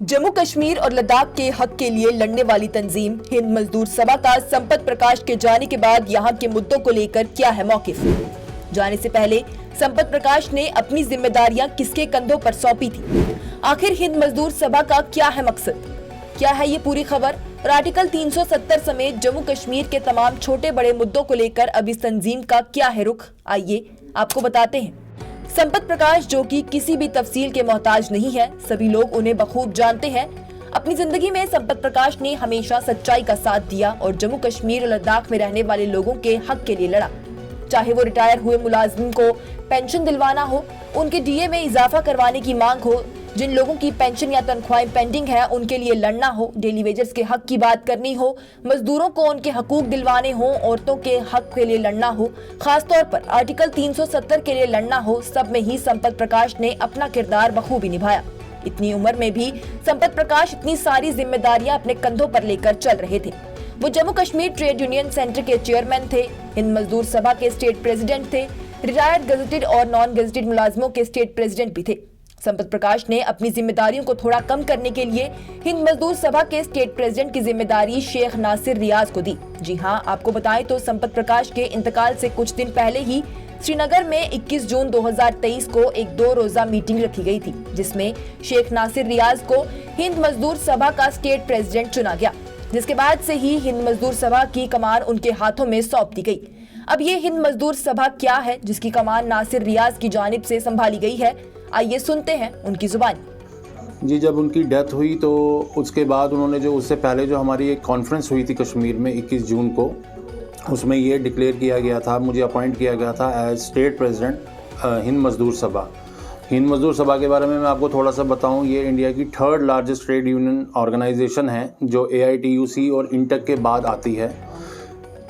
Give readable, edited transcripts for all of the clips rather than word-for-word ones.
जम्मू कश्मीर और लद्दाख के हक के लिए लड़ने वाली तंजीम हिंद मजदूर सभा का संपत प्रकाश के जाने के बाद यहाँ के मुद्दों को लेकर क्या है मौकिफ। जाने से पहले संपत प्रकाश ने अपनी जिम्मेदारियां किसके कंधों पर सौंपी थी। आखिर हिंद मजदूर सभा का क्या है मकसद, क्या है ये पूरी खबर और आर्टिकल 370 समेत जम्मू कश्मीर के तमाम छोटे बड़े मुद्दों को लेकर अब इस तंजीम का क्या है रुख, आइए आपको बताते हैं। संपत प्रकाश जो कि किसी भी तफसील के मोहताज नहीं है, सभी लोग उन्हें बखूब जानते हैं। अपनी जिंदगी में संपत प्रकाश ने हमेशा सच्चाई का साथ दिया और जम्मू कश्मीर और लद्दाख में रहने वाले लोगों के हक के लिए लड़ा। चाहे वो रिटायर हुए मुलाजिम को पेंशन दिलवाना हो, उनके डीए में इजाफा करवाने की मांग हो, जिन लोगों की पेंशन या तनख्वाहें पेंडिंग है उनके लिए लड़ना हो, डेली वेजर्स के हक की बात करनी हो, मजदूरों को उनके हकूक दिलवाने हो, औरतों के हक के लिए लड़ना हो, खासतौर पर आर्टिकल 370 के लिए लड़ना हो, सब में ही संपत प्रकाश ने अपना किरदार बखूबी निभाया। इतनी उम्र में भी संपत प्रकाश इतनी सारी जिम्मेदारियां अपने कंधों पर लेकर चल रहे थे। वो Jammu Kashmir trade union centre के चेयरमैन थे, हिंद मजदूर सभा के स्टेट प्रेसिडेंट थे, रिटायर्ड गजेटेड और नॉन गजेटेड मुलाजिमों के स्टेट प्रेसिडेंट भी थे। संपत प्रकाश ने अपनी जिम्मेदारियों को थोड़ा कम करने के लिए हिंद मजदूर सभा के स्टेट प्रेसिडेंट की जिम्मेदारी शेख नासिर रियाज को दी। जी हां, आपको बताएं तो संपत प्रकाश के इंतकाल से कुछ दिन पहले ही श्रीनगर में 21 जून 2023 को एक 2 रोजा मीटिंग रखी गई थी, जिसमें शेख नासिर रियाज को हिंद मजदूर सभा का स्टेट प्रेसिडेंट चुना गया, जिसके बाद से ही हिंद मजदूर सभा की कमान उनके हाथों में सौंप दी गई। अब ये हिंद मजदूर सभा क्या है जिसकी कमान नासिर रियाज की जानिब से संभाली गई है, आइए सुनते हैं उनकी जुबानी। जी, जब उनकी डेथ हुई तो उसके बाद उन्होंने उससे पहले जो हमारी एक कॉन्फ्रेंस हुई थी कश्मीर में 21 जून को, उसमें ये डिक्लेयर किया गया था, मुझे अपॉइंट किया गया था एज स्टेट प्रेसिडेंट हिंद मजदूर सभा। हिंद मजदूर सभा के बारे में मैं आपको थोड़ा सा बताऊं, ये इंडिया की 3rd largest trade union organisation है जो AITUC और इंटक के बाद आती है।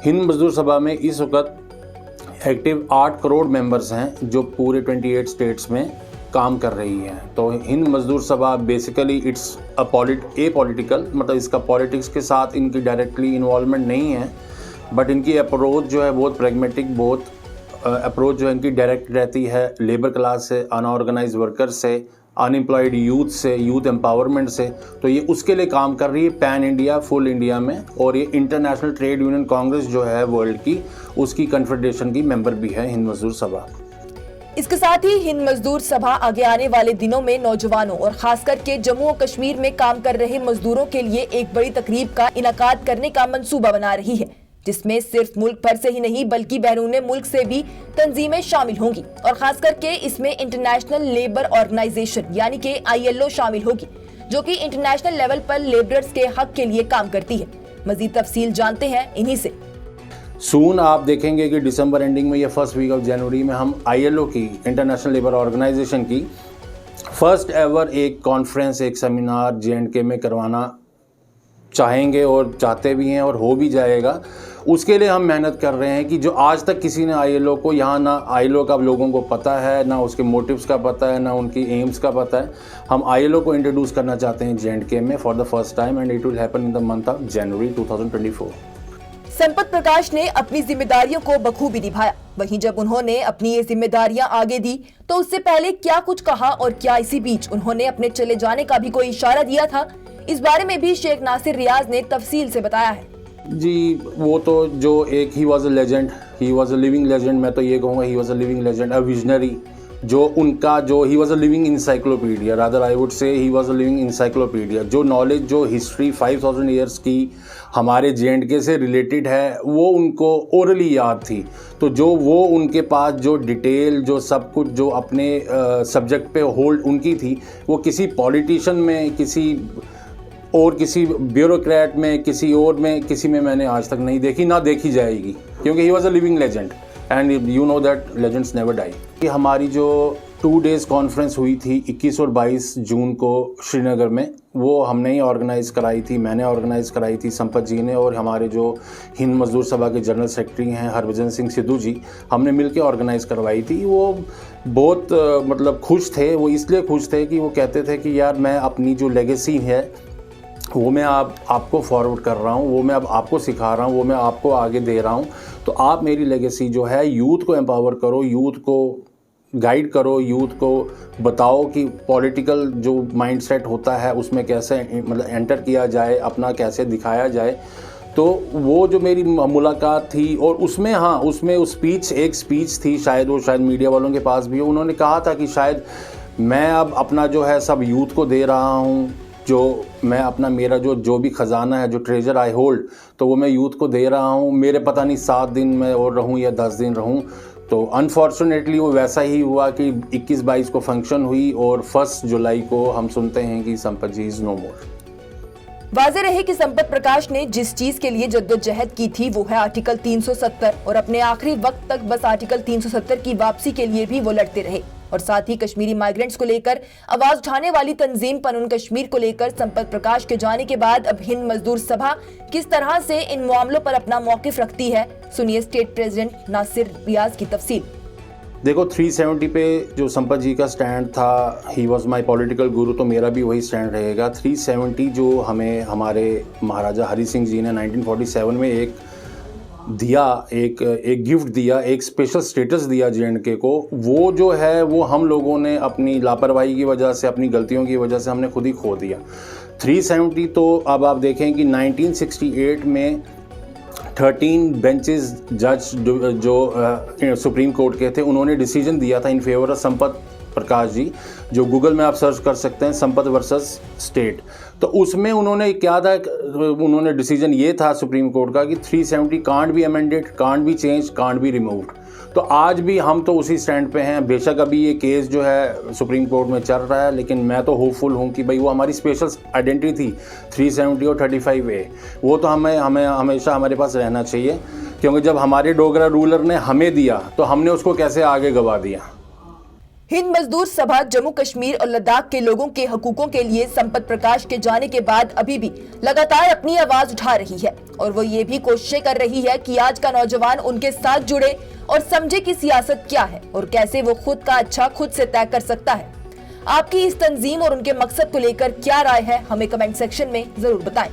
हिंद मजदूर सभा में इस वक्त एक्टिव 8 करोड़ मेंबर्स हैं जो पूरे 28 स्टेट्स में काम कर रही है। तो हिंद मजदूर सभा बेसिकली इट्स पॉलिटिकल, मतलब इसका पॉलिटिक्स के साथ इनकी डायरेक्टली इन्वॉल्वमेंट नहीं है, बट इनकी अप्रोच जो है बहुत प्रैग्मेटिक, बहुत अप्रोच जो है इनकी डायरेक्ट रहती है लेबर क्लास से, अनऑर्गेनाइज वर्कर से, अनएम्प्लॉयड यूथ से, यूथ एम्पावरमेंट से। तो ये उसके लिए काम कर रही है पैन इंडिया, फुल इंडिया में। और ये इंटरनेशनल ट्रेड यूनियन कांग्रेस जो है वर्ल्ड की, उसकी कन्फेडरेशन की मेंबर भी है हिंद मजदूर सभा। इसके साथ ही हिंद मजदूर सभा आगे आने वाले दिनों में नौजवानों और खासकर के जम्मू और कश्मीर में काम कर रहे मजदूरों के लिए एक बड़ी तकरीब का इनाकाद करने का मंसूबा बना रही है, जिसमें सिर्फ मुल्क भर से ही नहीं बल्कि बैरून मुल्क से भी तंजीमें शामिल होंगी और खास करके इसमें इंटरनेशनल लेबर ऑर्गेनाइजेशन यानी कि ILO शामिल होगी, जो कि इंटरनेशनल लेवल पर लेबरर्स के हक के लिए काम करती है। मजीद तफसील जानते हैं इन्हीं से। सून आप देखेंगे कि दिसंबर एंडिंग में या फर्स्ट वीक ऑफ जनवरी में हम ILO की, इंटरनेशनल लेबर ऑर्गेनाइजेशन की फर्स्ट एवर एक कॉन्फ्रेंस, एक सेमिनार JNK में करवाना चाहेंगे और चाहते भी हैं और हो भी जाएगा। उसके लिए हम मेहनत कर रहे हैं कि जो आज तक किसी ने ILO को, यहाँ ना ILO का लोगों को पता है, ना उसके मोटिव्स का पता है, ना उनकी एम्स का पता है। हम ILO को इंट्रोड्यूस करना चाहते हैं JNK में for the first time and it will happen in the month of January 2024। Sampat Prakash ने अपनी जिम्मेदारियों को बखूबी निभाया। वहीं जब उन्होंने अपनी ये जिम्मेदारियां आगे दी तो उससे पहले क्या कुछ कहा और क्या इसी बीच उन्होंने अपने चले जाने का भी कोई इशारा दिया था, इस बारे में भी शेख नासिर रियाज ने तफसील से बताया है। जी, वो तो जो एक ही was a legend, he was a living legend, मैं तो ये कहूँगा ही was a living legend, a visionary. जो उनका जो ही was a living encyclopedia, rather I would say he was a living encyclopedia. जो नॉलेज, जो हिस्ट्री 5000 ईयर्स की हमारे JNK से रिलेटेड है, वो उनको ओरली याद थी। तो जो वो उनके पास जो डिटेल, जो सब कुछ जो अपने सब्जेक्ट पे होल्ड उनकी थी, वो किसी पॉलिटिशियन में, किसी ब्यूरोक्रेट में, किसी में मैंने आज तक नहीं देखी, ना देखी जाएगी, क्योंकि he was a living legend and you know that legends never die. कि हमारी जो 2 डेज़ कॉन्फ्रेंस हुई थी 21 और 22 जून को श्रीनगर में, वो हमने ही ऑर्गेनाइज़ कराई थी, मैंने ऑर्गेनाइज़ कराई थी, संपत जी ने, और हमारे जो हिंद मजदूर सभा के जनरल सेक्रेटरी हैं हरभजन सिंह सिद्धू जी, हमने मिलकर ऑर्गेनाइज़ करवाई थी। वो बहुत मतलब खुश थे। वो इसलिए खुश थे कि वो कहते थे कि यार मैं अपनी जो लेगेसी है वो मैं आपको फॉरवर्ड कर रहा हूँ, वो मैं अब आपको सिखा रहा हूँ, वो मैं आपको आगे दे रहा हूँ। तो आप मेरी लेगेसी जो है यूथ को एम्पावर करो, यूथ को गाइड करो यूथ को, बताओ कि पॉलिटिकल जो माइंडसेट होता है उसमें कैसे मतलब एंटर किया जाए, अपना कैसे दिखाया जाए। तो वो जो मेरी मुलाकात थी, और उसमें हाँ उसमें उस एक स्पीच थी, शायद मीडिया वालों के पास भी हो, उन्होंने कहा था कि शायद मैं अब अपना जो है सब यूथ को दे रहा हूँ, जो मैं अपना मेरा जो भी ख़जाना है, जो ट्रेजर आई होल्ड, तो वो मैं यूथ को दे रहा हूँ। मेरे पता नहीं 7 दिन मैं और रहूँ या 10 दिन रहूँ। तो अनफॉर्चुनेटली वो वैसा ही हुआ कि 21-22 को फंक्शन हुई और 1 जुलाई को हम सुनते हैं कि संपत जी इज़ नो मोर। वाज़ेह रहे कि संपत प्रकाश ने जिस चीज के लिए जद्दोजहद की थी वो है आर्टिकल 370, और अपने आखिरी वक्त तक बस आर्टिकल 370 की वापसी के लिए भी वो लड़ते रहे। और साथ ही कश्मीरी माइग्रेंट्स को लेकर आवाज उठाने वाली तंजीम पनून कश्मीर को लेकर संपत प्रकाश के जाने के बाद अब हिंद मजदूर सभा किस तरह से इन मामलों पर अपना मौकिफ रखती है, सुनिए स्टेट प्रेसिडेंट नासिर रियाज की तफसील। देखो 370 पे जो संपत जी का स्टैंड था, ही वॉज माई पॉलिटिकल गुरु, तो मेरा भी वही स्टैंड रहेगा। 370 जो हमें हमारे महाराजा हरि सिंह जी ने 1947 में एक गिफ्ट दिया, एक स्पेशल स्टेटस दिया JNK को, वो जो है वो हम लोगों ने अपनी लापरवाही की वजह से, अपनी गलतियों की वजह से हमने खुद ही खो दिया। 370 तो अब आप देखें कि 1968 में 13 बेंचेस जज जो सुप्रीम कोर्ट के थे, उन्होंने डिसीजन दिया था in favour of Sampat Prakash ji, जो गूगल में आप सर्च कर सकते हैं, संपत वर्सेस स्टेट। तो उसमें उन्होंने क्या था, उन्होंने डिसीजन ये था सुप्रीम कोर्ट का कि 370 can't be amended, can't be change, can't be removed. तो आज भी हम तो उसी स्टैंड पे हैं। बेशक अभी ये केस जो है सुप्रीम कोर्ट में चल रहा है, लेकिन मैं तो होपफुल हूँ कि भाई वो हमारी स्पेशल आइडेंटिटी थी 370 और 35A, वो तो हमें हमेशा हमारे पास रहना चाहिए, क्योंकि जब हमारे डोगरा रूलर ने हमें दिया तो हमने उसको कैसे आगे गवा दिया। हिंद मजदूर सभा जम्मू कश्मीर और लद्दाख के लोगों के हकूकों के लिए संपत प्रकाश के जाने के बाद अभी भी लगातार अपनी आवाज उठा रही है, और वो ये भी कोशिशें कर रही है कि आज का नौजवान उनके साथ जुड़े और समझे कि सियासत क्या है और कैसे वो खुद का अच्छा खुद से तय कर सकता है। आपकी इस तंजीम और उनके मकसद को लेकर क्या राय है, हमें कमेंट सेक्शन में जरूर बताएं।